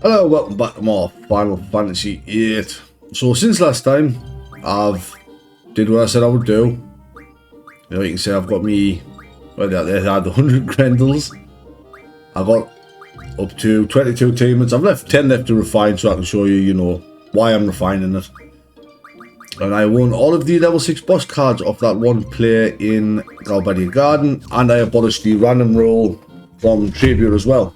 Hello, welcome back to more Final Fantasy VIII. So since last time, I've did what I said I would do. You know, you can see I've got me, right there, I had 100 Grendels. I got up to 22 achievements. I've left 10 left to refine so I can show you, you know, why I'm refining it. And I won all of the level 6 boss cards off that one player in Galbadia Garden, and I abolished the random roll from Tribute as well.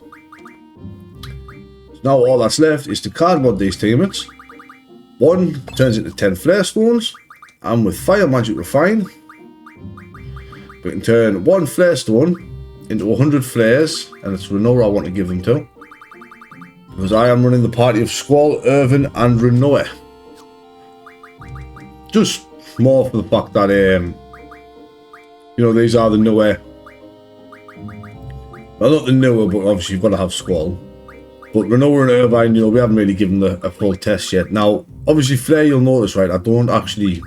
Now all that's left is to card mod these achievements. One turns into 10 flare stones, and with fire magic refine, we can turn one flare stone into 100 flares, and it's Renoa I want to give them to. Because I am running the party of Squall, Irvin and Renoa. Just more for the fact that, you know, these are the newer. Well, not the newer, but obviously you've got to have Squall. But Renoa and Irvine, you know, we haven't really given them a full test yet. Now, obviously Flare, you'll notice, right, I don't actually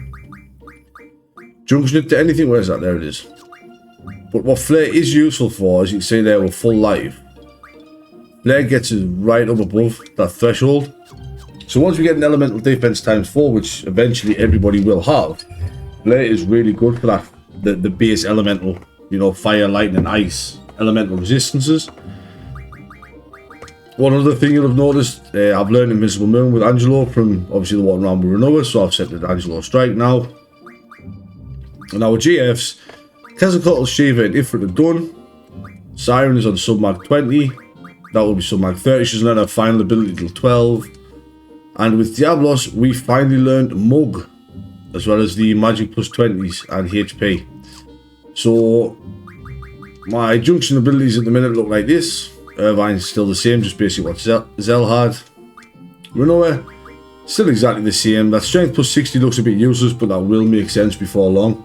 junction it to anything. Where's that? There it is. But what Flare is useful for, as you can see there with full life, Flare gets us right up above that threshold. So once we get an elemental defense ×4, which eventually everybody will have, Flare is really good for that, the base elemental, you know, fire, lightning, ice, elemental resistances. One other thing you'll have noticed, I've learned Invincible Moon with Angelo from obviously the one round with Renoa, so I've set it to Angelo Strike now. And our GFs, Quetzalcoatl, Shiva and Ifrit are done. Siren is on submag 20, that will be submag 30, she's learned her final ability till 12. And with Diablos, we finally learned Mug, as well as the magic +20s and HP. So, my junction abilities at the minute look like this. Irvine's still the same, just basically what Zell had. Renoa, still exactly the same. That strength +60 looks a bit useless, but that will make sense before long.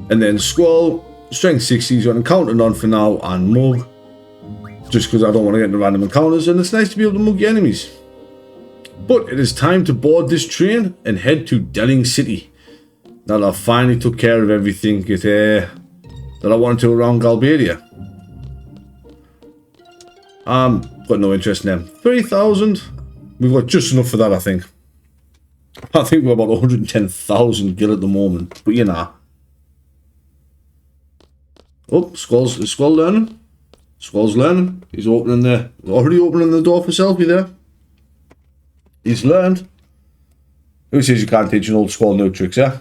And then Squall, strength 60, he's got encounter none for now, and Mug, just because I don't want to get into random encounters, and it's nice to be able to mug your enemies. But it is time to board this train and head to Delling City. Now that I finally took care of everything that I wanted to around Galbadia. Got no interest in them. 3,000. We've got just enough for that, I think. I think we're about 110,000 gil at the moment, but you know. Oh, is Squall learning? Squall's learning. He's already opening the door for Selfie there. He's learned. Who says you can't teach an old Squall new tricks, yeah?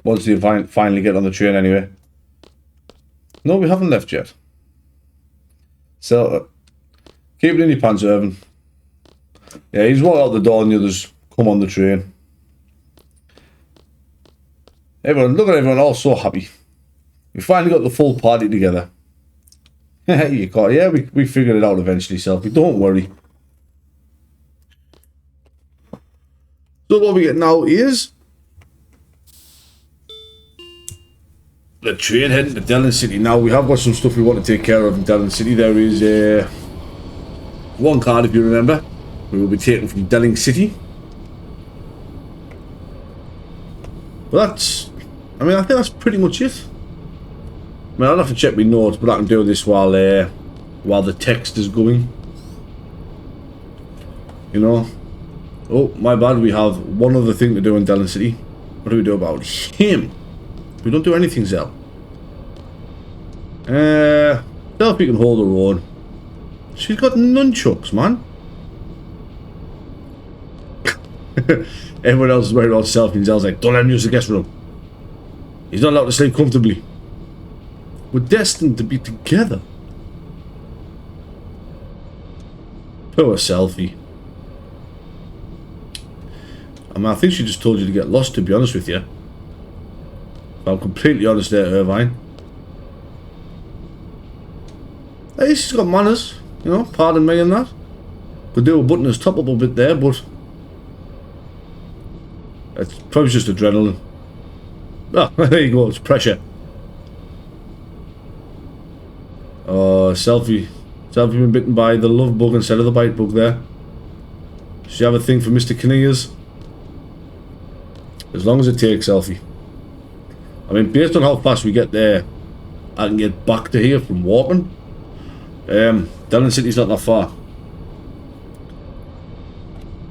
Once you finally get on the train anyway. No, we haven't left yet. So, keep it in your pants, Irvin. Yeah, he's walked out the door and the others come on the train. Everyone, look at everyone, all so happy. We finally got the full party together. You got, yeah, we figured it out eventually, Selfie, don't worry. So what we get now is the train heading to Delling City. Now we have got some stuff we want to take care of in Delling City. There is one card, if you remember, we will be taken from Delling City. But that's, I mean, I think that's pretty much it. I mean, I'll have to check my notes, but I can do this while the text is going. You know. Oh, my bad, we have one other thing to do in Delling City. What do we do about him? We don't do anything, Zell. Selfie can hold her own. She's got nunchucks, man. Everyone else is worried about Selfie, and Zell's like, don't let him use the guest room. He's not allowed to sleep comfortably. We're destined to be together. Poor Selfie. I mean, I think she just told you to get lost, to be honest with you. If I'm completely honest there, Irvine. At least she's got manners, you know, pardon me and that. Could do a button his top up a bit there, but it's probably just adrenaline. Ah, there you go, it's pressure. Oh, Selfie been bitten by the love bug instead of the bite bug there. Does she have a thing for Mr. Kinnears? As long as it takes, Selfie. I mean, based on how fast we get there, I can get back to here from walking. That Delon City's not that far.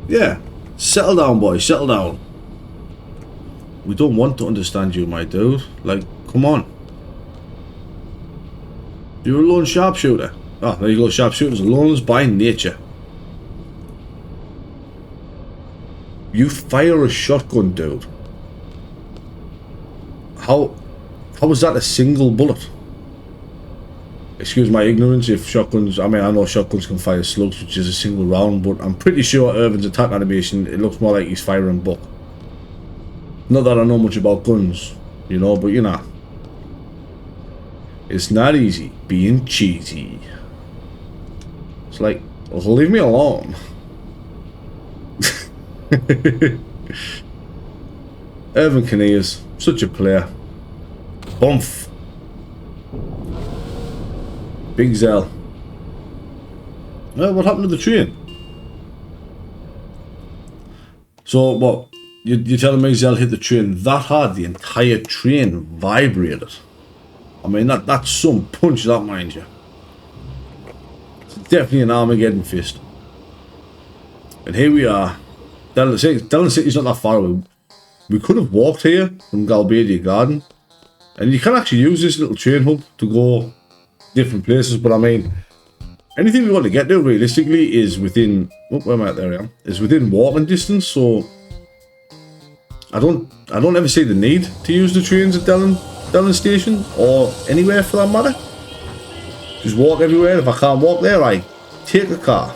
Yeah. Settle down, boy. Settle down. We don't want to understand you, my dude. Like, come on. You're a lone sharpshooter. Oh, there you go. Sharpshooters are lones by nature. You fire a shotgun, dude. How is that a single bullet? Excuse my ignorance if shotguns... I mean, I know shotguns can fire slugs, which is a single round, but I'm pretty sure Irvin's attack animation, it looks more like he's firing buck. Not that I know much about guns, you know, but you know. It's not easy being cheesy. It's like, leave me alone. Irvin Kinnears, such a player. Bumph. Big Zell. What happened to the train? So what? You're telling me Zell hit the train that hard, the entire train vibrated? I mean, that's some punch, that, mind you. It's definitely an Armageddon fist. And here we are. Delon City's not that far away. We could have walked here from Galbadia Garden. And you can actually use this little train hub to go different places. But I mean, anything we want to get there realistically is within... Oh, where am I at? There I am. Is within walking distance, so... I don't ever see the need to use the trains at Delon Station, or anywhere for that matter. Just walk everywhere. If I can't walk there, I take a car.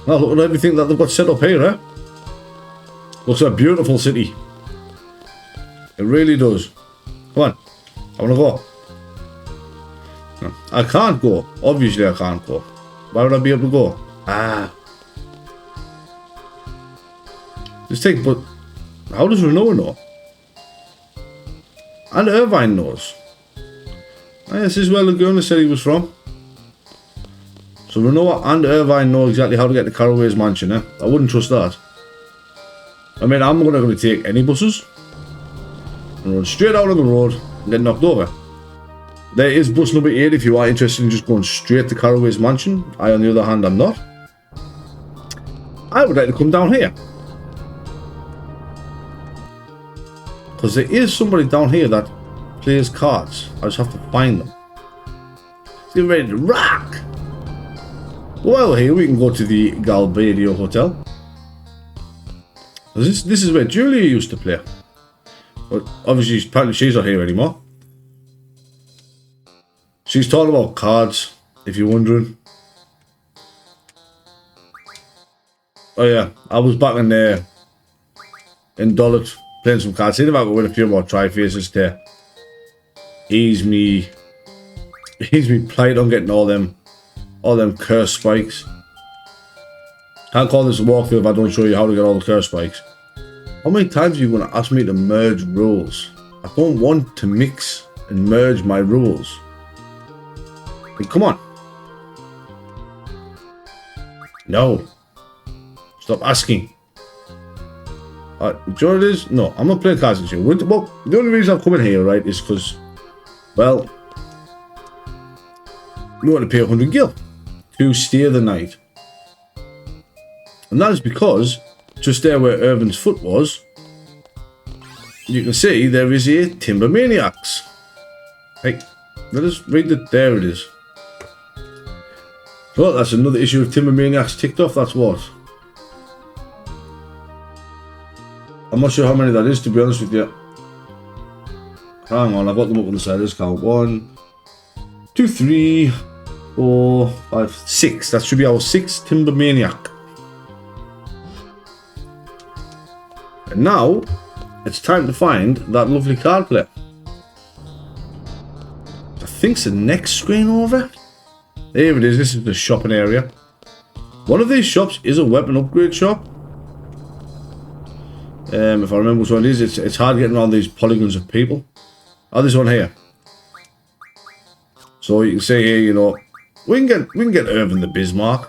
Now look at everything that they've got set up here, eh? Looks like a beautiful city. It really does. Come on, I want to go. No, I can't go. Obviously I can't go. Why would I be able to go? Ah. Just take, but how does Renoa know? And Irvine knows. Ah, this is where Laguna said he was from. So Renoa and Irvine know exactly how to get to Caraway's mansion, eh? I wouldn't trust that. I mean, I'm not going to take any buses. And run straight out on the road and get knocked over. There is bus number 8 if you are interested in just going straight to Caraway's mansion. I, on the other hand, am not. I would like to come down here. Because there is somebody down here that plays cards. I just have to find them. Get ready to rock! While here, we can go to the Galbadia Hotel. This is where Julia used to play. But obviously, apparently she's not here anymore. She's talking about cards, if you're wondering. Oh yeah, I was back in there in Dulwich playing some cards. See if I could win a few more tri-faces to ease me plight on getting all them curse spikes. Can't call this a walkthrough if I don't show you how to get all the curse spikes. How many times are you going to ask me to merge rules? I don't want to mix and merge my rules. Like, come on. No. Stop asking. Do you know what it is? No, I'm not playing cards with you. Well, the only reason I've come in here, right, is because, well, we want to pay 100 gil to stay the night. And that is because, just there where Irvin's foot was, you can see there is a Timber Maniacs. Hey, let us read it. There it is. Well, that's another issue of Timber Maniacs ticked off, that's what. I'm not sure how many that is, to be honest with you. Hang on, I've got them up on the side. Let's count. 1, 2, 3, 4, 5, 6. That should be our 6th Timber Maniac. And now, it's time to find that lovely card player. I think it's the next screen over. There it is. This is the shopping area. One of these shops is a weapon upgrade shop. If I remember which one it is, it's hard getting all these polygons of people. Oh, this one here. So you can see here, you know, we can get Irvin the Bismarck.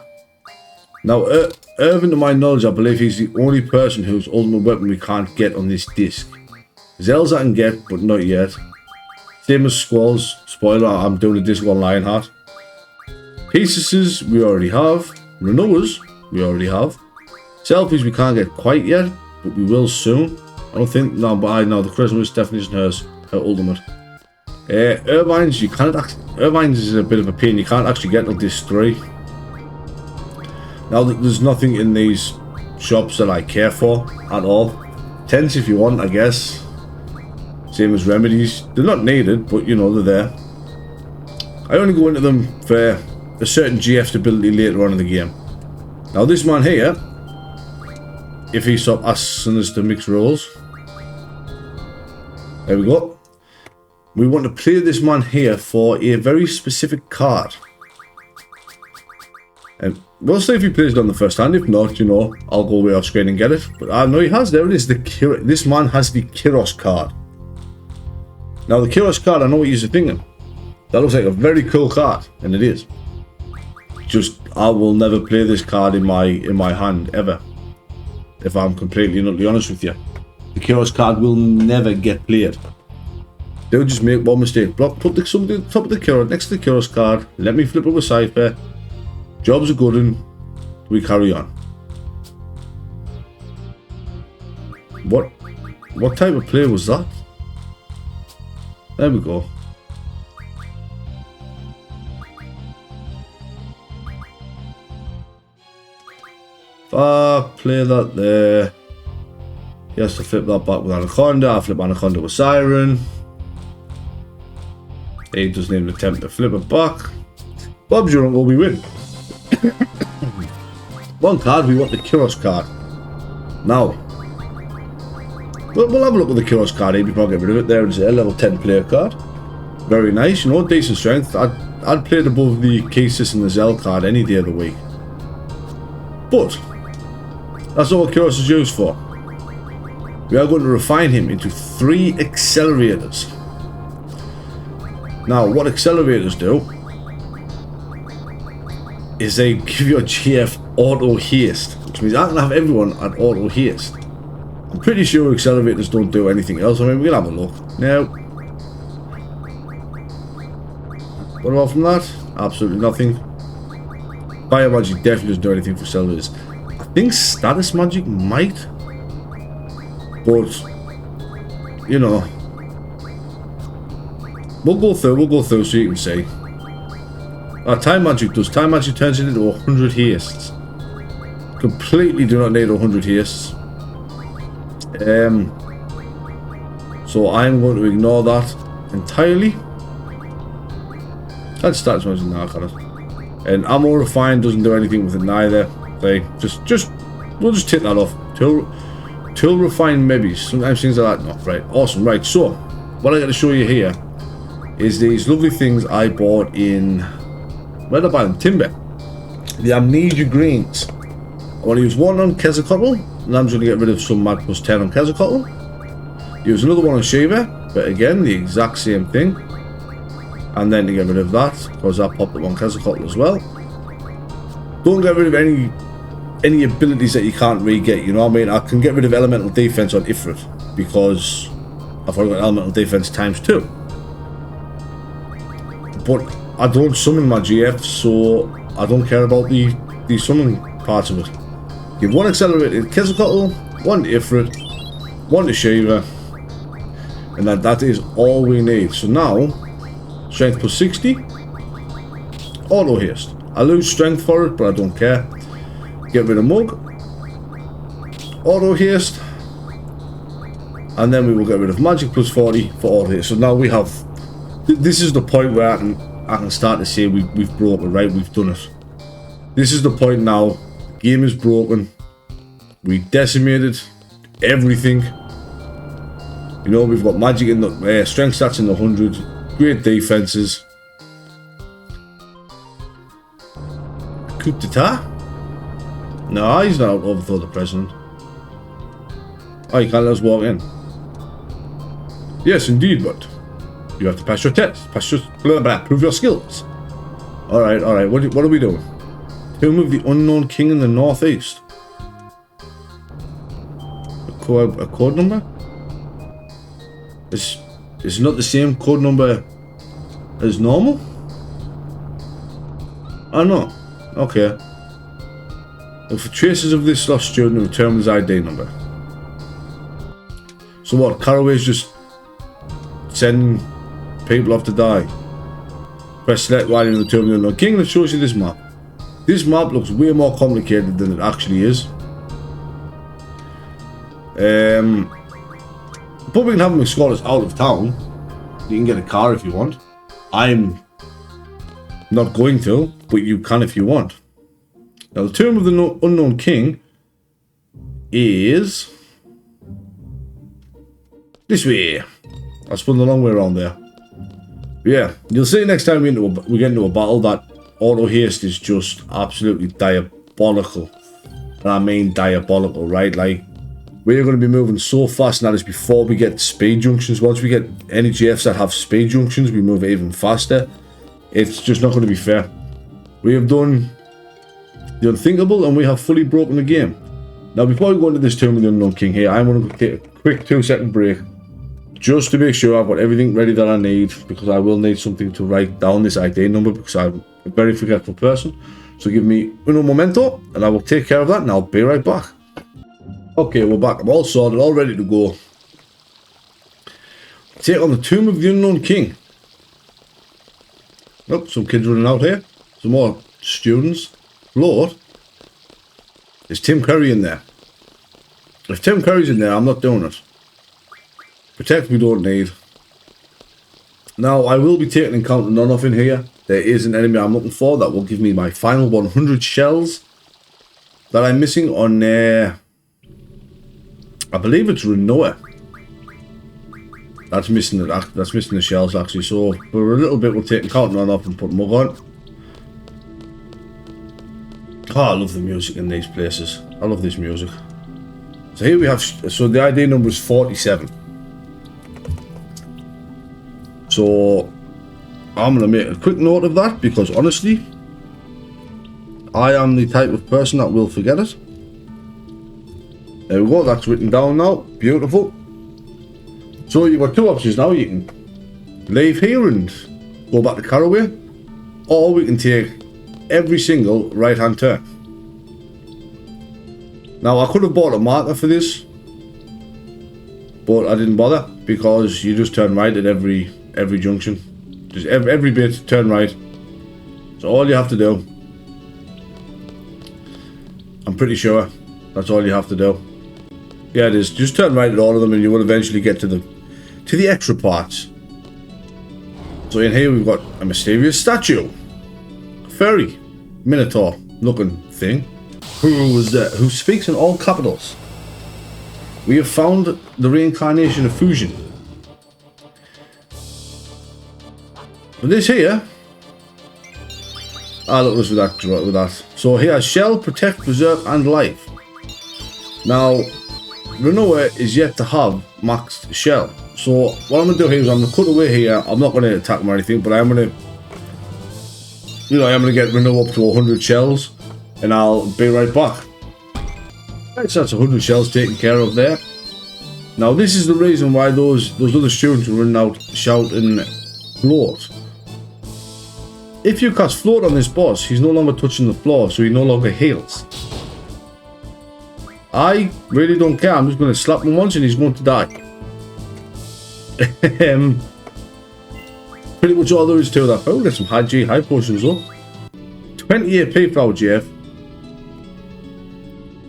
Now, Irvin, to my knowledge, I believe he's the only person whose ultimate weapon we can't get on this disc. Zell's I can get, but not yet. Same as Squall's. Spoiler, I'm doing a disc on Lionheart. Pieces we already have. Renewers we already have. Selfies we can't get quite yet, but we will soon. I don't think, no, but I know the Christmas definitely isn't hers, her ultimate. Irvine's, you can't actually, Irvine's is a bit of a pain, you can't actually get to this 3. Now, there's nothing in these shops that I care for at all. Tents if you want, I guess. Same as remedies. They're not needed, but you know, they're there. I only go into them for a certain GF ability later on in the game. Now, this man here, if he stops asking us to mix rolls. There we go. We want to play this man here for a very specific card. And we'll see if he plays it on the first hand. If not, you know, I'll go way off screen and get it. But I know he has. There it is. This man has the Kyros card. Now, the Kyros card, I know what you're thinking. That looks like a very cool card. And it is. Just, I will never play this card in my hand, ever. If I'm completely and utterly honest with you. The Kyros card will never get played. They'll just make one mistake. Put something at the top of the Kyros, next to the Kyros card. Let me flip it with Cypher. Job's a good one. We carry on. What type of play was that? There we go. If I play that there, he has to flip that back with Anaconda. I flip Anaconda with Siren. He doesn't even attempt to flip it back. Bob's your uncle, we win. One card, we want the Kyros card. Now, we'll have a look at the Kyros card here before I get rid of it. There it is, a level 10 player card. Very nice, you know, decent strength. I'd play it above the Kesis and the Zell card any day of the week. But that's not what Kyros is used for. We are going to refine him into 3 accelerators. Now, what accelerators do is they give your GF auto haste, which means I can have everyone at auto haste. I'm pretty sure accelerators don't do anything else. I mean, we can have a look. Now, what about from that? Absolutely nothing. Fire magic definitely doesn't do anything for accelerators. I think status magic might, but you know, we'll go through so you can see. Time magic does. Time magic turns it into 100 hastes. Completely do not need 100 hastes. So I'm going to ignore that entirely. That's status magic now, can it? And ammo refine doesn't do anything with it neither. They we'll just take that off. Tool refine maybe. Sometimes things like that. No, right. Awesome. Right. So what I got to show you here is these lovely things I bought in, where did I buy them? Timber. The Amnesia Greens. I want to use one on Quetzalcoatl, and I'm just going to get rid of some Mag plus 10 on Quetzalcoatl. Use another one on Shiva, but again, the exact same thing. And then to get rid of that, because I popped up on Quetzalcoatl as well. Don't get rid of any abilities that you can't re-get, you know what I mean? I can get rid of Elemental Defense on Ifrit, because I've already got Elemental Defense times 2. But I don't summon my GF, so I don't care about the summoning parts of it. Give one accelerated Quetzalcoatl, one to Ifrit, one to Shiva, and that is all we need. So now, strength plus 60, auto haste. I lose strength for it, but I don't care. Get rid of Mug, auto haste, and then we will get rid of magic plus 40 for auto haste. So now we have. This is the point where I can start to say we've broken, right? We've done it. This is the point now. The game is broken. We decimated everything. You know, we've got magic in the strength stats in the 100. Great defenses. Coup d'etat? No, he's not overthrow the president. Oh, you can't let us walk in. Yes, indeed, but you have to pass your test. Prove your skills. Alright. What are we doing? Tomb of the Unknown King in the Northeast. A code number? It's not the same code number as normal? I know. Okay. Look for traces of this lost student and return his ID number. So what? Caraway's just sending people off to die. Press select while you're in the terminal unknown king and it shows you this map. This map looks way more complicated than it actually is. But we can have him escort us out of town. You can get a car if you want. I'm not going to, but you can if you want. Now the tomb of the unknown king is this way. I spun the long way around there. But yeah, you'll see next time we get into a battle that auto haste is just absolutely diabolical. And I mean diabolical, right? Like, we're going to be moving so fast, and that is before we get speed junctions. Once we get any GFs that have speed junctions, we move even faster. It's just not going to be fair. We have done the unthinkable, and we have fully broken the game. Now, before we go into this Tomb of the Unknown King here, I'm going to take a quick 2-second break, just to make sure I've got everything ready that I need, because I will need something to write down this ID number, because I'm a very forgetful person. So give me uno momento, and I will take care of that, and I'll be right back. Okay, we're back. I'm all sorted, all ready to go. Take on the Tomb of the Unknown King. Oh, some kids running out here. Some more students. Lord, is Tim Curry in there? If Tim Curry's in there, I'm not doing it. Protect we don't need. Now, I will be taking encounter none off in here. There is an enemy I'm looking for that will give me my final 100 shells that I'm missing on I believe it's Renoa. That's missing the shells actually. So for a little bit we'll take encounter none off and put mug on. Oh, I love the music in these places. I love this music. So here we have, so the ID number is 47. So I'm going to make a quick note of that, because honestly, I am the type of person that will forget it. There we go, that's written down now. Beautiful. So you've got two options now. You can leave here and go back to Caraway, or we can take every single right hand turn. Now I could have bought a marker for this, but I didn't bother, because you just turn right at every junction. Just every bit turn right. So all you have to do, I'm pretty sure that's all you have to do. Yeah, it is. Just turn right at all of them and you will eventually get to the extra parts. So in here we've got a mysterious statue. A fairy. Minotaur looking thing. Who speaks in all capitals. We have found the reincarnation of Fusion. But this here, look, was with that. So he has Shell, Protect, Preserve, and Life. Now, Renoa is yet to have maxed Shell. So what I'm going to do here is I'm going to cut away here. I'm not going to attack him or anything, but I'm going to, I'm going to get Renoa up to 100 shells, and I'll be right back. Right, so that's 100 shells taken care of there. Now this is the reason why those other students were running out shouting float. If you cast float on this boss, he's no longer touching the floor, so he no longer heals. I really don't care. I'm just going to slap him once and he's going to die. Pretty much all there is to that. Oh, get some high potions though. 20 AP for our GF.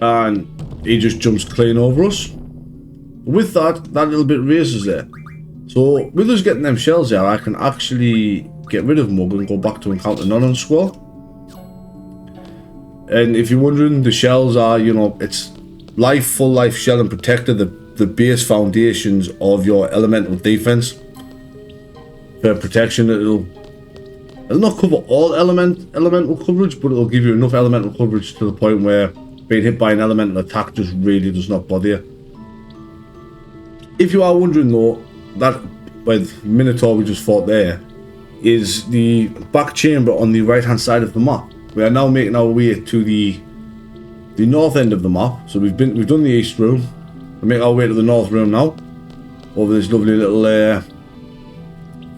And he just jumps clean over us. With that little bit raises there. So with us getting them shells there, I can actually get rid of Mug and go back to encounter none on Squall. And if you're wondering, the shells are, it's life, full life, shell, and protector, the base foundations of your elemental defense. For protection, it'll not cover all elemental coverage, but it'll give you enough elemental coverage to the point where being hit by an elemental attack just really does not bother you. If you are wondering though, that with Minotaur we just fought there is the back chamber on the right hand side of the map. We are now making our way to the north end of the map. So we've done the east room. We make our way to the north room now, over this lovely little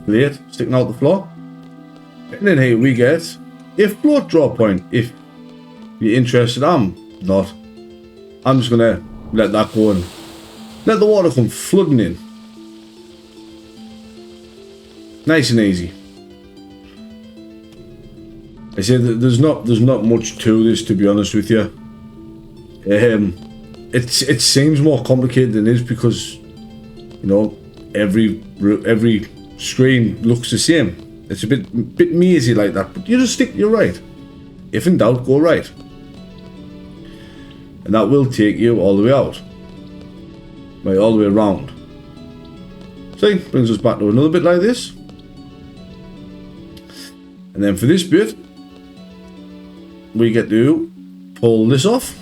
plate sticking out the floor. And then here we get if float draw point, if you're interested, I'm not. I'm just gonna let that go and let the water come flooding in. Nice and easy. I say that there's not much to this, to be honest with you. It seems more complicated than it is because, you know, every screen looks the same. It's a bit mazy like that, but you just stick to your right. If in doubt, go right. And that will take you all the way out. Right, all the way around. See, brings us back to another bit like this. And then for this bit, we get to pull this off.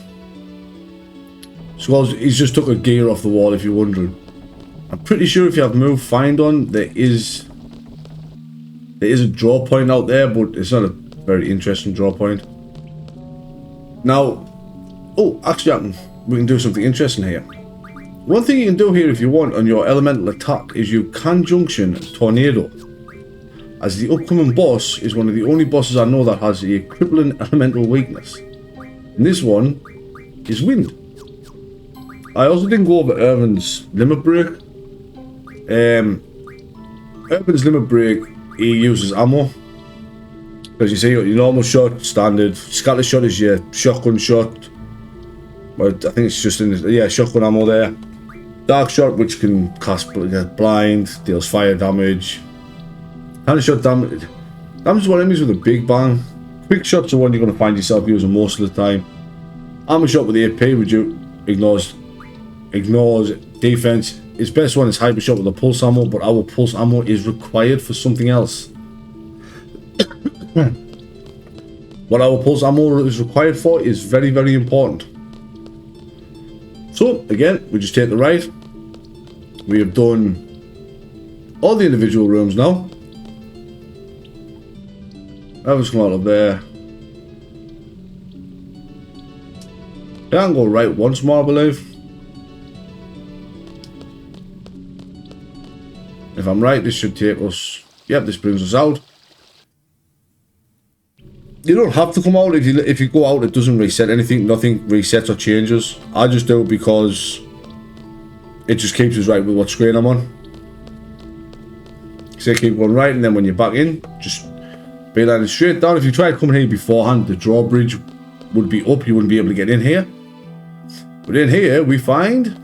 So he's just took a gear off the wall, if you're wondering. I'm pretty sure if you have move find on, there is a draw point out there, but it's not a very interesting draw point. Now, oh, actually, we can do something interesting here. One thing you can do here if you want on your elemental attack is you can junction Tornado, as the upcoming boss is one of the only bosses I know that has a crippling elemental weakness. And this one is wind. I also didn't go over Irvin's limit break. Irvin's limit break, he uses ammo. As you see, your normal shot, standard. Scatter shot is your shotgun shot. But I think it's just in the, yeah, shotgun ammo there. Dark shot, which can cast blind, deals fire damage. Hand shot damage. Damage one enemies with a big bang. Quick shot's the one you're going to find yourself using most of the time. Armor shot with the AP, which ignores defense. His best one is hyper shot with a pulse ammo, but our pulse ammo is required for something else. What our pulse ammo is required for is very, very important. So again, we just take the right. We have done all the individual rooms now. That was come out of there. Yeah, I can go right once more, I believe. If I'm right, this should take us. Yep, this brings us out. You don't have to come out. If you go out, it doesn't reset anything. Nothing resets or changes. I just do it because it just keeps us right with what screen I'm on. So keep going right, and then when you're back in, just be lining straight down. If you tried coming here beforehand, the drawbridge would be up. You wouldn't be able to get in here. But in here, we find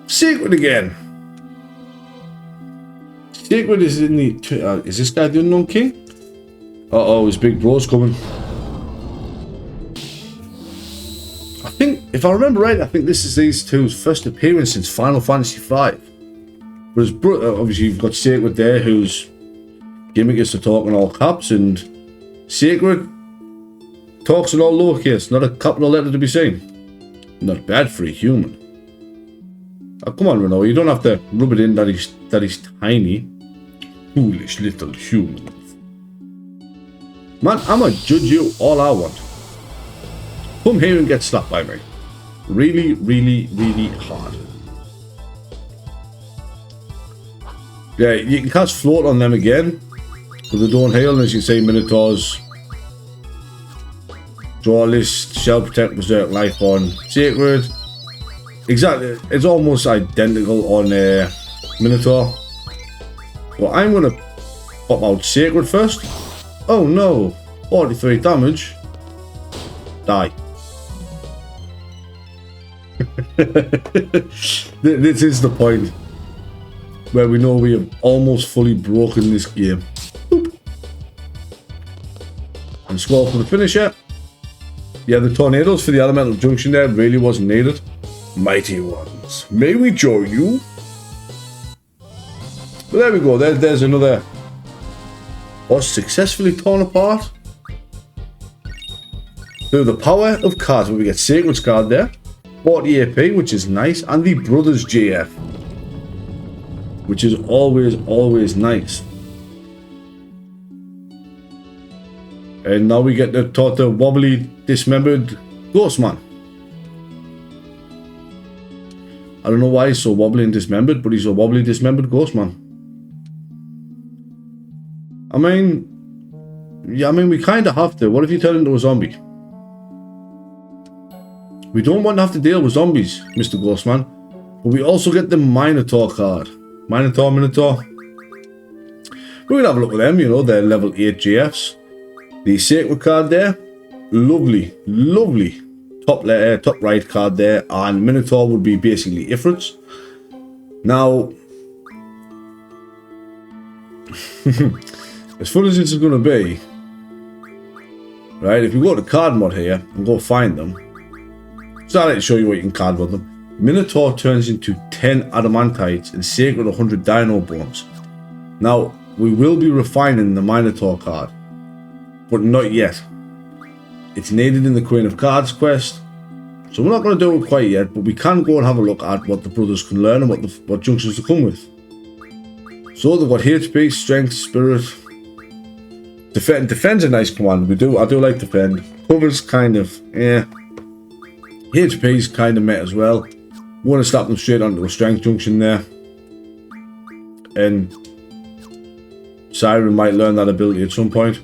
Secret again. Secret is in the. Is this guy the Unknown King? Uh-oh, his big bro's coming. I think, if I remember right, I think this is these two's first appearance since Final Fantasy V. But his brother, obviously, you've got Sacred there, whose gimmick is to talk in all caps, and Sacred talks in all lowercase, not a capital letter to be seen. Not bad for a human. Oh, come on, Renault, you don't have to rub it in that he's tiny. Foolish little human. Man, I'ma judge you all I want. Come here and get slapped by me. Really, really, really hard. Yeah, you can cast float on them again, but they don't heal, and as you say, Minotaurs. Draw list, shell protect, berserk, life on Sacred. Exactly, it's almost identical on Minotaur. Well, I'm gonna pop out Sacred first. Oh no, 43 damage. Die. This is the point where we know we have almost fully broken this game. Boop. And score for the finisher. Yeah, the tornadoes for the elemental junction there really wasn't needed. Mighty ones, may we join you? But there we go, there's another boss successfully torn apart. Through the power of cards, we get Sacred's card there. 40 AP, which is nice, and the Brothers JF, which is always nice. And now we get to talk to wobbly, dismembered Ghostman. I don't know why he's so wobbly and dismembered, but he's a wobbly, dismembered Ghostman. I mean, Yeah, I mean, we kind of have to. What if you turn into a zombie? We don't want to have to deal with zombies, Mr. Ghostman. But we also get the Minotaur card. Minotaur. We're going to have a look at them, you know, they're level 8 GFs. The Sacred card there, lovely. Top right card there, and Minotaur would be basically Ifrits. Now, as fun as this is going to be, right, if you go to card mod here and go find them, so I'll show you what you can card mod them. Minotaur turns into 10 Adamantites and Sacred 100 Dino Bones. Now, we will be refining the Minotaur card, but not yet. It's needed in the Queen of Cards quest, so we're not going to do it quite yet, but we can go and have a look at what the brothers can learn and what junctions to come with. So they've got HP, Strength, Spirit. Defend's a nice command. I do like Defend. Cover's kind of, yeah. HP's kind of met as well. We want to slap them straight onto a Strength junction there. And Siren might learn that ability at some point.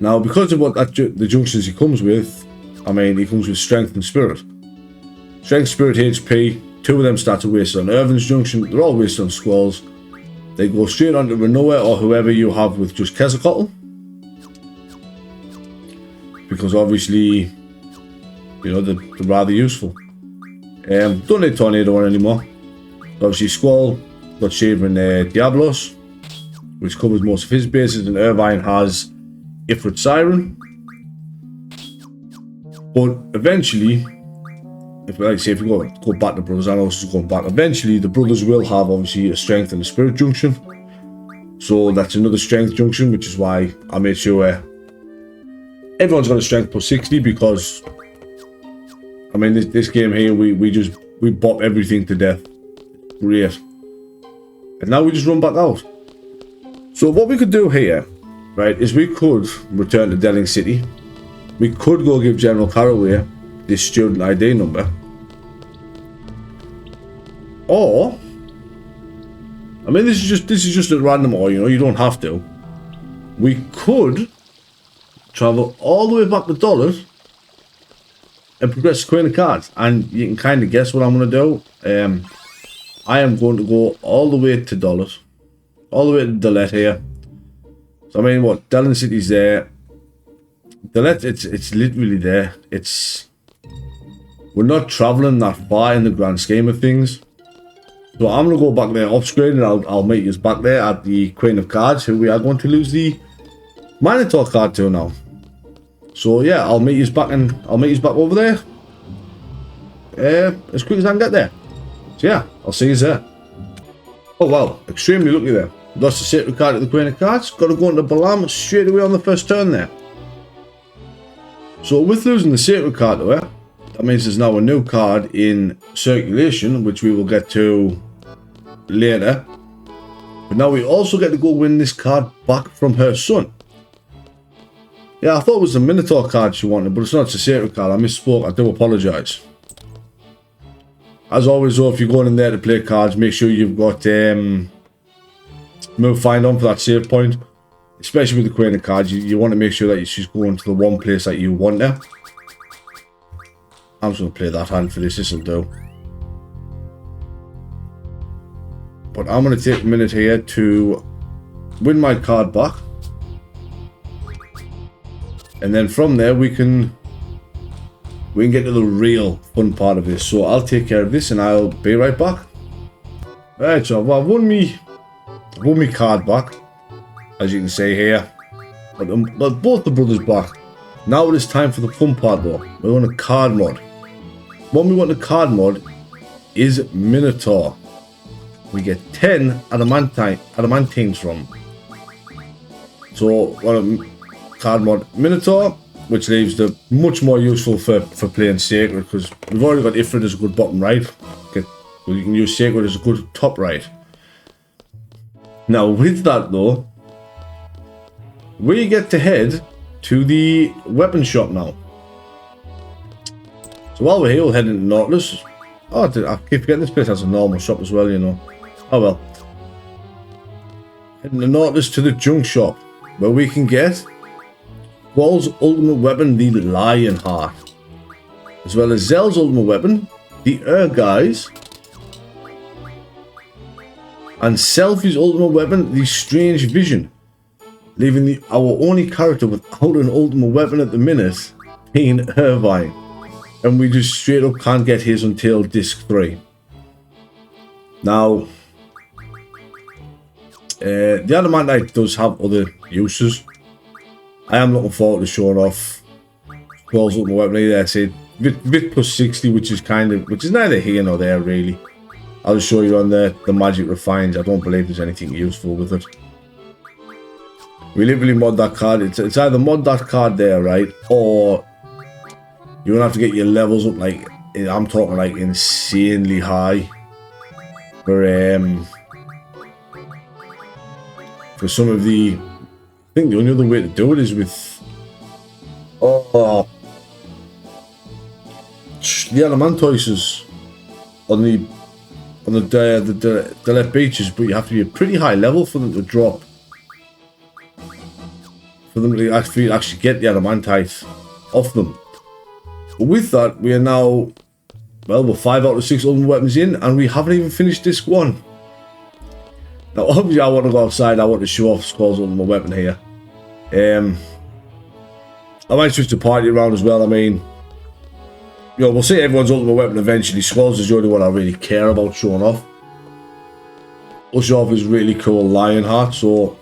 Now, because of what the junctions he comes with, I mean, he comes with Strength and Spirit. Strength, Spirit, HP. 2 of them stats are wasted on Irvin's junction. They're all wasted on Squalls. They go straight onto Renoa or whoever you have with just Quetzalcoatl. Because obviously, you know, they're rather useful. Don't need Tornado on anymore. Obviously, Squall got Shaver and Diablos, which covers most of his bases, and Irvine has Ifrit Siren. But eventually, if we go back to brothers, I know this is going back. Eventually, the brothers will have obviously a Strength and a Spirit junction. So that's another Strength junction, which is why I made sure everyone's got a Strength plus 60, because I mean this game here we bop everything to death. Great. And now we just run back out. So what we could do here, right, is we could return to Delling City. We could go give General Caraway this student ID number. Or, I mean, this is just a random, or you know, you don't have to. We could travel all the way back to Dollars and progress Queen of Cards, and you can kind of guess what I'm going to do. I am going to go all the way to Dollars, all the way to Dalet here. So I mean, what, Delling City's there. Dalet, it's literally there. We're not traveling that far in the grand scheme of things. So I'm going to go back there off screen, and I'll meet you back there at the Queen of Cards, who we are going to lose the Minotaur card to now. So yeah, I'll meet you back over there as quick as I can get there. So yeah, I'll see you there. Oh wow, extremely lucky there. Lost the Sacred card at the Queen of Cards. Got to go into Balam straight away on the first turn there. So with losing the Sacred card to her, that means there's now a new card in circulation, which we will get to later. But now we also get to go win this card back from her son. Yeah, I thought it was the Minotaur card she wanted, but it's not. It's a Sacred card. I misspoke. I do apologise. As always, though, if you're going in there to play cards, make sure you've got move find on for that save point. Especially with the Queen of Cards, you want to make sure that she's going to the one place that you want her. I'm just going to play that hand for this. This will do. But I'm going to take a minute here to win my card back. And then from there we can get to the real fun part of this. So I'll take care of this and I'll be right back. Right, so I've won me card back, as you can see here. But both the brothers back. Now it is time for the fun part though. We want a card mod. What we want a card mod is Minotaur. We get 10 adamantines from. So card mod Minotaur, which leaves the much more useful for playing Sacred, because we've already got Ifrit as a good bottom right. You can use Sacred as a good top right. Now with that though, we get to head to the weapon shop now. So while we're here, we'll head into Nautilus. Oh, I keep forgetting this place has a normal shop as well, you know. Oh well. Heading to Nautilus to the junk shop, where we can get Squall's ultimate weapon, the Lionheart. As well as Zell's ultimate weapon, the Guys. And Selfie's ultimate weapon, the Strange Vision. Leaving our only character without an ultimate weapon at the minute being Irvine. And we just straight up can't get his until disc 3. Now, the Adamantite does have other uses. I am looking forward to showing off Squall's ultimate weapon here. I said VIII plus 60, which is neither here nor there really. I'll just show you on the magic refines. I don't believe there's anything useful with it. We literally mod that card. It's either mod that card there, right, or you're gonna have to get your levels up, like I'm talking like insanely high for some of the. I think the only other way to do it is with the Elementoises on the left beaches, but you have to be a pretty high level for them to drop. For them to actually get the Adamantite off them. But with that, we are now, well, we're 5 out of 6 ultimate weapons in, and we haven't even finished disc 1. Now, obviously, I want to go outside. I want to show off Squall's ultimate weapon here. I might switch the party around as well. I mean, you know, we'll see everyone's ultimate weapon eventually. Squall's is the only one I really care about showing off. We'll show off his really cool Lionheart, so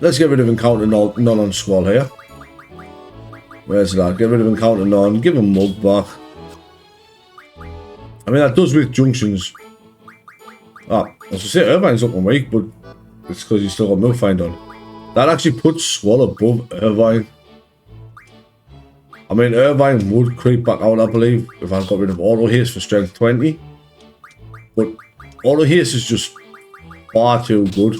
let's get rid of Encounter None on Squall here. Where's that? Get rid of Encounter None. Give him Mug back. I mean, that does with Junctions. I was going to say Irvine's up 1 week, but it's because he's still got Milk Find on. That actually puts Squall above Irvine. I mean, Irvine would creep back out, I believe, if I got rid of Auto Haste for Strength 20. But Auto Haste is just far too good.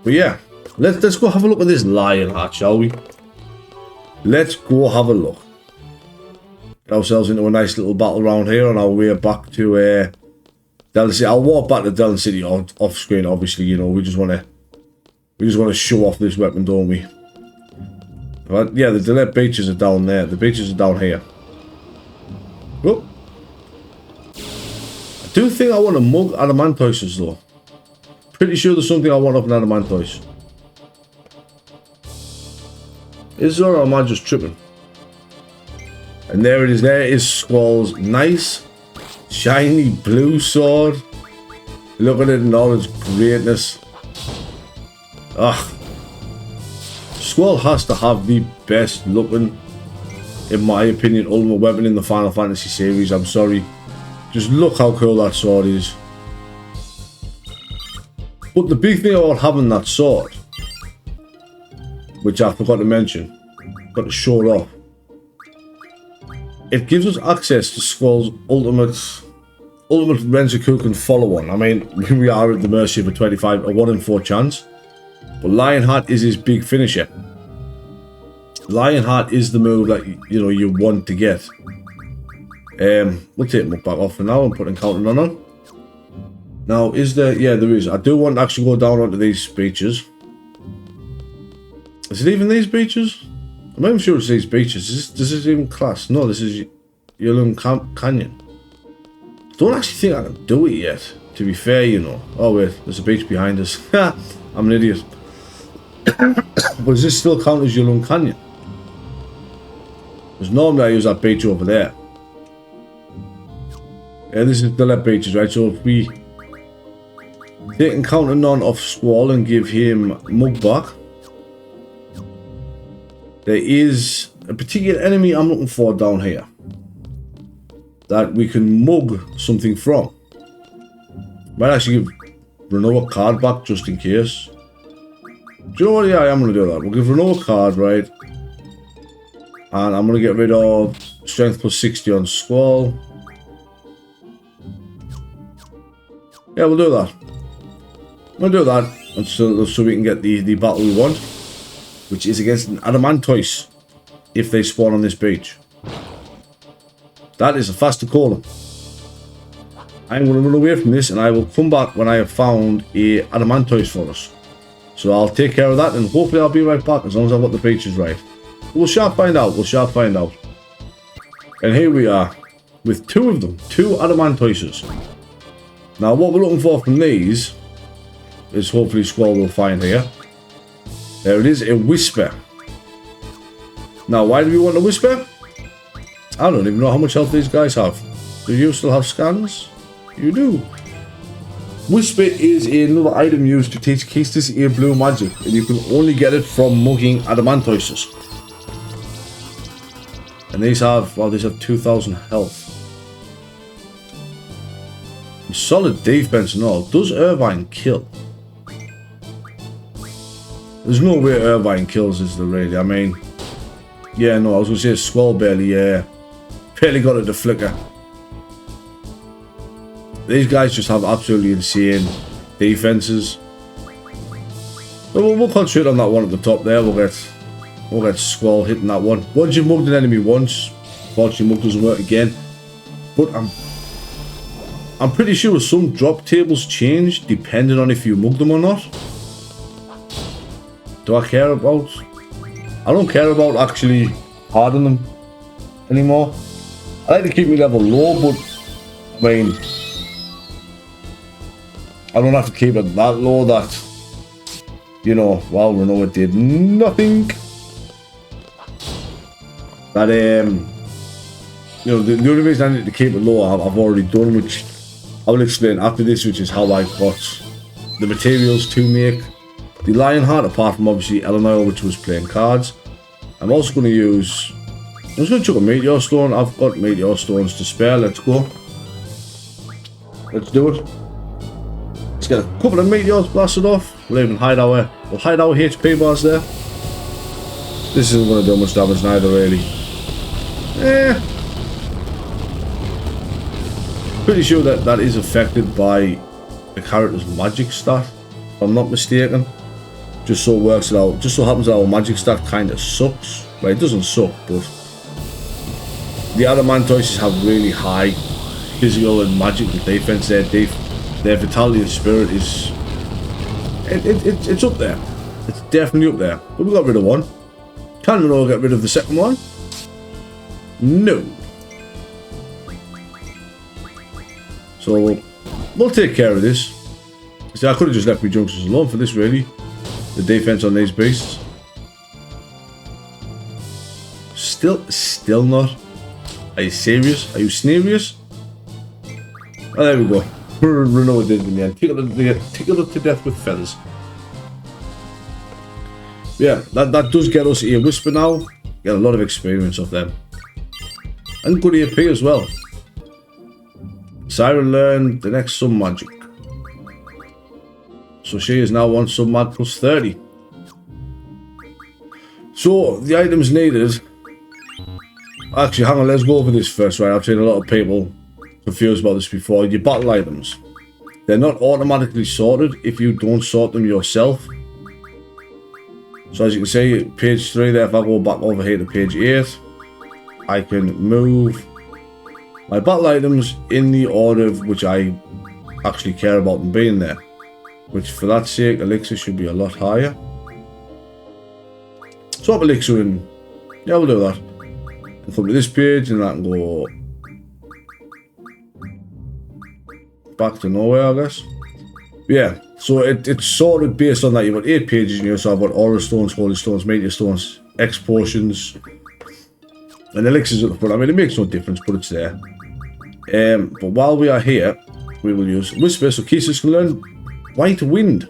But yeah, let's go have a look at this Lionheart, shall we? Let's go have a look. Get ourselves into a nice little battle round here on our way back to Delta City. I'll walk back to Delta City off screen, obviously. You know, we just want to show off this weapon, don't we? But yeah, the Delete beaches are down there. The beaches are down here. Whoop. I do think I want to mug Adamantoises though. Pretty sure there's something I want up in Adamantoise. Is there, or am I just tripping? And there it is. There is Squall's nice, shiny blue sword. Look at it in all its greatness. Ugh. Squall has to have the best looking, in my opinion, ultimate weapon in the Final Fantasy series. I'm sorry. Just look how cool that sword is. But the big thing about having that sword, which I forgot to mention, got to show it off. It gives us access to Squall's ultimate Renzoku follow-on. I mean, we are at the mercy of a 1 in 4 chance. But Lionheart is his big finisher. Lionheart is the move that you want to get. We'll take him back off for now and put Encounter None on. Now, is there... Yeah, there is. I do want to actually go down onto these beaches. Is it even these beaches? I'm not even sure it's these beaches. Does this even class? No, this is Yulun Canyon. Don't actually think I can do it yet, to be fair, you know. Oh, wait. There's a beach behind us. I'm an idiot. But does this still count as Yulun Canyon? Because normally I use that beach over there. Yeah, this is the left beaches, right? So if we take Encounter None off Squall and give him Mug back, there is a particular enemy I'm looking for down here that we can mug something from. Might actually give Renault a card back just in case. Do you know what? Yeah, I am going to do that. We'll give Renault a card, right? And I'm going to get rid of Strength plus 60 on Squall. Yeah, we'll do that. We'll do that so we can get the battle we want, which is against an Adamantoise if they spawn on this beach. That is a faster caller. I'm going to run away from this and I will come back when I have found a Adamantoise for us. So I'll take care of that, and hopefully I'll be right back as long as I've got the beaches right. We shall find out. We shall find out. And here we are with two of them, two adamantoises. Now what we're looking for from these is hopefully Squall will find here. There it is, a whisper. Now why do we want a whisper? I don't even know how much health these guys have. Do you still have scans? You do. Whisper is another item used to teach Keistis a blue magic, and you can only get it from mugging adamantoises. And these have, well, these have 2,000 health. Solid defense and all. Does Irvine kill? There's no way Irvine kills, is there really? I mean, yeah, no, I was going to say Squall barely got it to flicker. These guys just have absolutely insane defenses. But we'll concentrate on that one at the top there. We'll get Squall hitting that one. Once you've mugged an enemy once, fortunately mug doesn't work again. But I'm pretty sure some drop tables change depending on if you mug them or not. Do I care about? I don't care about actually hardening them anymore. I like to keep my level low, but I mean, I don't have to keep it that low that, you know, well, Renoa did nothing. That, you know, the only reason I need to keep it low, I've already done, which I will explain after this, which is how I got the materials to make the Lionheart, apart from obviously Eleanor, which was playing cards. I'm also going to use, I'm just going to chuck a Meteor Stone. I've got Meteor Stones to spare. Let's go. Let's do it. Let's get a couple of Meteors blasted off. We'll even hide our HP bars there. This isn't going to do much damage neither, really. Pretty sure that is affected by the character's magic stat, if I'm not mistaken. Just so it works it out. Just so happens that our magic stat kind of sucks. Well, it doesn't suck, but the adamantoises have really high physical and magical defense. Their vitality and spirit is it's up there. It's definitely up there. But we got rid of one. Can we all get rid of the second one? No. So we'll take care of this. See, I could have just left my junctions alone for this, really. The defense on these beasts. Still not. Are you serious? Are you serious? Oh, there we go. Renoa did it in the end. Tickled to death with feathers. Yeah, that does get us a whisper now. Get a lot of experience off them. And good AP as well. Siren learned the next sun magic. So she is now on sun mag plus 30. So the items needed. Actually, hang on, let's go over this first, right? I've seen a lot of people confused about this before. Your battle items, they're not automatically sorted if you don't sort them yourself. So as you can see, page 3 there, if I go back over here to page 8, I can move my battle items in the order of which I actually care about them being there. Which for that sake, elixir should be a lot higher. Swap elixir in. Yeah, we'll do that. I'll come to this page and I can go back to nowhere, I guess. Yeah, so it's sorted based on that. You've got 8 pages in here, so I've got Aura Stones, Holy Stones, Meteor Stones, X Potions, and elixirs at the front. I mean, it makes no difference, but it's there. But while we are here, we will use Whisper, so Keistis can learn White Wind.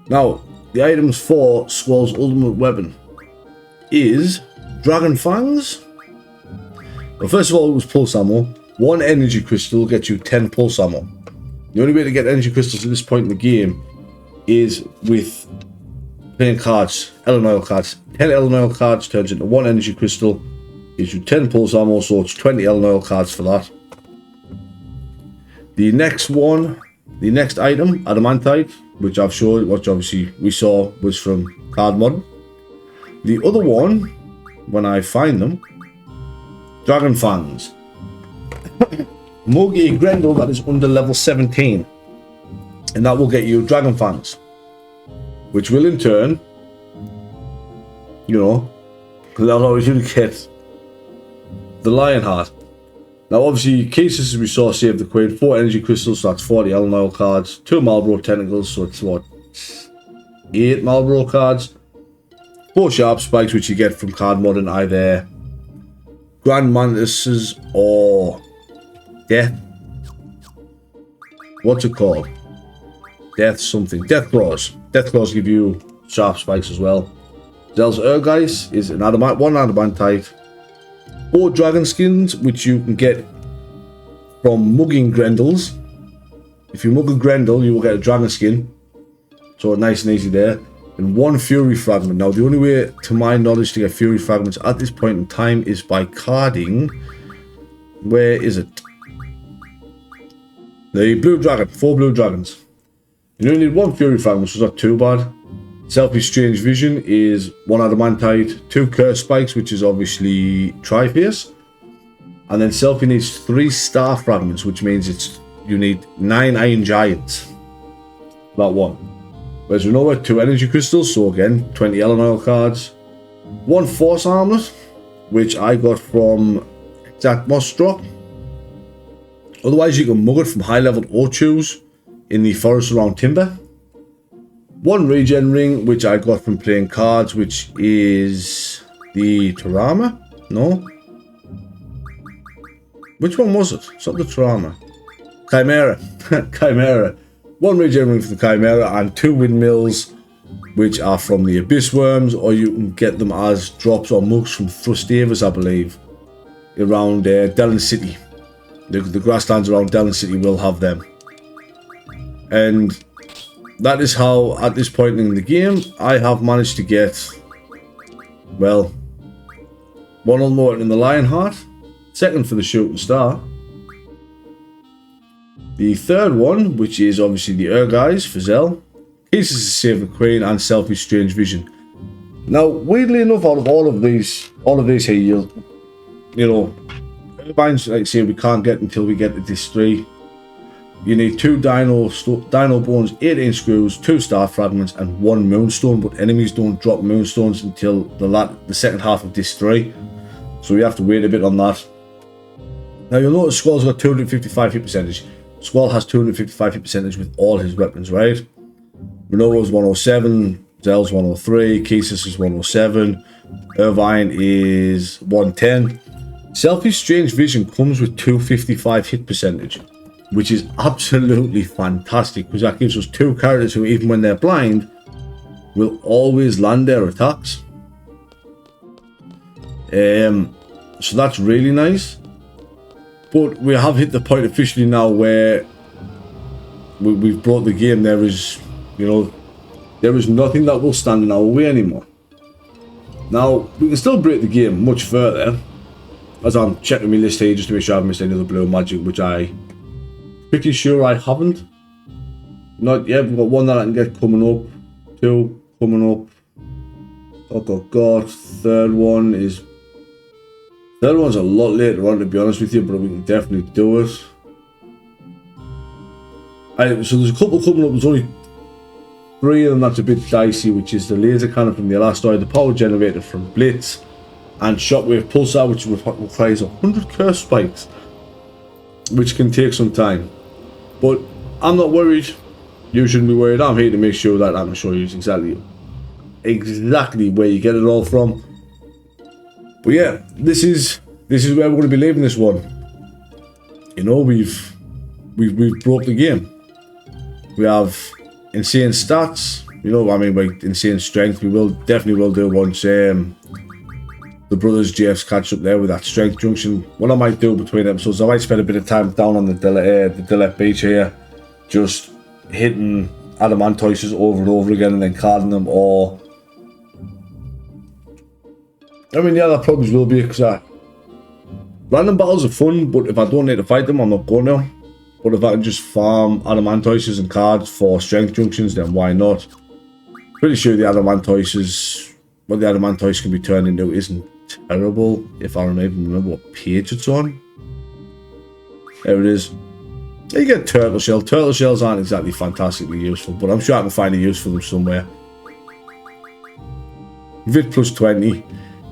Now, the items for Squall's ultimate weapon is Dragon Fangs. Well, first of all, it was Pulse Ammo. 1 energy crystal gets you 10 Pulse Ammo. The only way to get energy crystals at this point in the game is with playing cards, Eleanor cards. 10 Eleanor cards turns into 1 energy crystal, gives you 10 Pulse Ammo, so it's 20 Eleanor cards for that. The next one, the next item, Adamantite, which I've showed, which obviously we saw was from Card Mod. The other one, when I find them, Dragon Fangs. Mug a Grendel that is under level 17, and that will get you Dragon Fangs. which will in turn, you know, because that's how you get the Lionheart. Now, obviously, cases as we saw save the Queen, 4 energy crystals, so that's 40 Ellen Oil cards, 2 Marlboro tentacles, so it's what, 8 Marlboro cards, 4 sharp spikes, which you get from card modding either Grand Mantises or Death. What's it called? Death something. Death Claws. Death Claws give you sharp spikes as well. Zell's Urgeist is an adamant, 1 adamantite, 4 dragon skins, which you can get from mugging Grendels. If you mug a Grendel, you will get a dragon skin. So nice and easy there. And 1 Fury Fragment. Now, the only way, to my knowledge, to get Fury Fragments at this point in time is by carding. Where is it? The Blue Dragon. 4 Blue Dragons. You only need 1 Fury Fragment, so it's not too bad. Selfie Strange Vision is 1 Adamantite, 2 Curse Spikes, which is obviously Tri-Face. And then Selfie needs 3 Star Fragments, which means you need 9 Iron Giants. That one. Whereas we know 2 Energy Crystals, so again, 20 Ellen Oil cards. 1 Force Armlet, which I got from Exact Moss Drop. Otherwise, you can mug it from high-level Ochus in the forest around Timber. 1 Regen Ring, which I got from playing cards, which is the Tarama? No? Which one was it? It's not the Tarama. Chimera. Chimera. 1 Regen Ring for the Chimera and 2 Windmills, which are from the Abyss Worms, or you can get them as drops or mugs from Thrustavus, I believe, around Dellen City. The grasslands around Dellen City will have them. And that is how, at this point in the game, I have managed to get, well, 1 unlocked in the Lionheart, 2nd for the Shooting Star. The 3rd one, which is obviously the Urgeist for Zell, cases to save the Queen and Selfie Strange Vision. Now, weirdly enough, out of all of these here, you know, Irvine's, like I say, we can't get until we get to this 3. You need 2 Dino Bones, 18 Screws, 2 Star Fragments, and 1 Moonstone, but enemies don't drop Moonstones until the second half of this 3. So we have to wait a bit on that. Now you'll notice Squall's got 255 hit percentage. Squall has 255 hit percentage with all his weapons, right? Renova's 107, Zell's 103, Kesis is 107, Irvine is 110. Selfie's Strange Vision comes with 255 hit percentage, which is absolutely fantastic, because that gives us 2 characters who, even when they're blind, will always land their attacks. So that's really nice. But we have hit the point officially now where we've brought the game. There is, you know, there is nothing that will stand in our way anymore. Now, we can still break the game much further, as I'm checking my list here just to make sure I haven't missed any other blue magic, which I'm pretty sure I haven't. Not yet. We've got 1 that I can get coming up, 2 coming up. Oh god, 3rd one's a lot later on, to be honest with you, but we can definitely do it. So there's a couple coming up. There's only 3 of them that's a bit dicey, which is the laser cannon from the Elastoid, the power generator from Blitz, and Shockwave Pulsar, which requires 100 curse spikes, which can take some time. But I'm not worried. You shouldn't be worried. I'm here to make sure that I can show you exactly where you get it all from. But yeah, this is where we're going to be leaving this one. You know, we've broke the game. We have insane stats. You know, I mean, like insane strength. We definitely will do once the brothers GFs catch up there with that strength junction. What I might do between episodes, I might spend a bit of time down on the Dillet Beach here, just hitting Adamantoises over and over again and then carding them, or I mean, yeah, that probably will be, because random battles are fun, but if I don't need to fight them, I'm not going to. But if I can just farm Adamantoises and cards for strength junctions, then why not? Pretty sure the Adamantoises, what the Adamantoise can be turned into, isn't terrible, if I even remember what page it's on. There it is. You get Turtle Shell. Turtle Shells aren't exactly fantastically useful, but I'm sure I can find a use for them somewhere. VIII plus 20.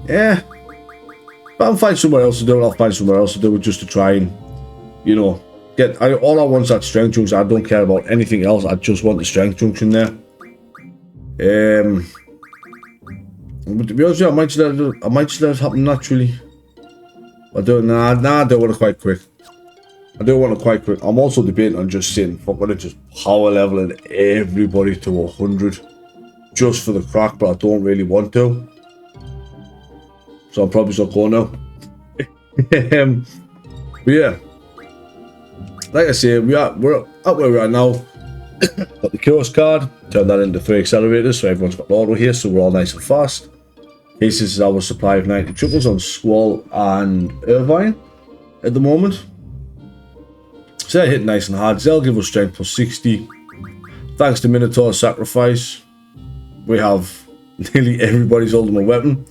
Yeah. If I can find somewhere else to do it, I'll find somewhere else to do it just to try and, you know, all I want is that strength junction. I don't care about anything else. I just want the strength junction there. But to be honest with you, I might just let it happen naturally. I don't. Nah, I don't want to quite quick. I don't want to quite quick. I'm also debating on just saying, fuck it, just power leveling everybody to 100, just for the crack. But I don't really want to, so I'm probably not going now. But yeah. Like I say, we're at where we are now. Got the chaos card, turn that into 3 accelerators, so everyone's got auto here, so we're all nice and fast. This is our supply of 90 triples on Squall and Irvine at the moment. So they're hitting nice and hard. They'll give us strength plus 60. Thanks to Minotaur's sacrifice, we have nearly everybody's ultimate weapon.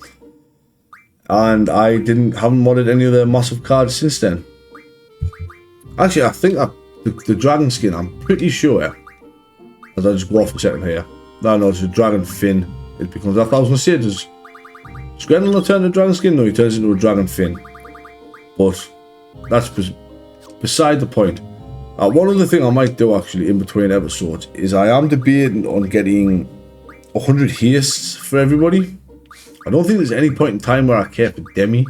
And I haven't modded any of the massive cards since then. Actually, I think the dragon skin, I'm pretty sure, as I just go off a second here. No, it's a dragon fin. It becomes, I was going to say, does Screndel not turn to dragon skin? No, he turns into a dragon fin. But that's beside the point. One other thing I might do actually in between episodes is I am debating on getting 100 hastes for everybody. I don't think there's any point in time where I care for Demi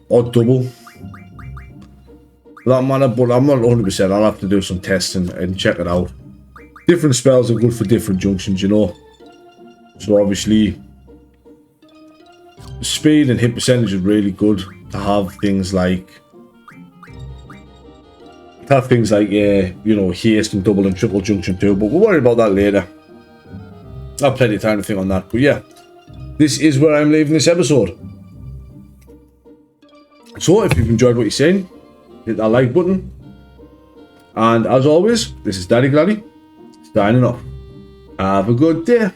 or double. For that matter, but I'm not 100%. I'll have to do some testing and check it out. Different spells are good for different junctions, you know. So obviously, speed and hit percentage is really good to have things like, you know, haste and double and triple junction too. But we'll worry about that later. I have plenty of time to think on that. But yeah, this is where I'm leaving this episode. So if you've enjoyed what you're saying, hit that like button. And as always, this is Daddy Gladdy, signing off. Have a good day.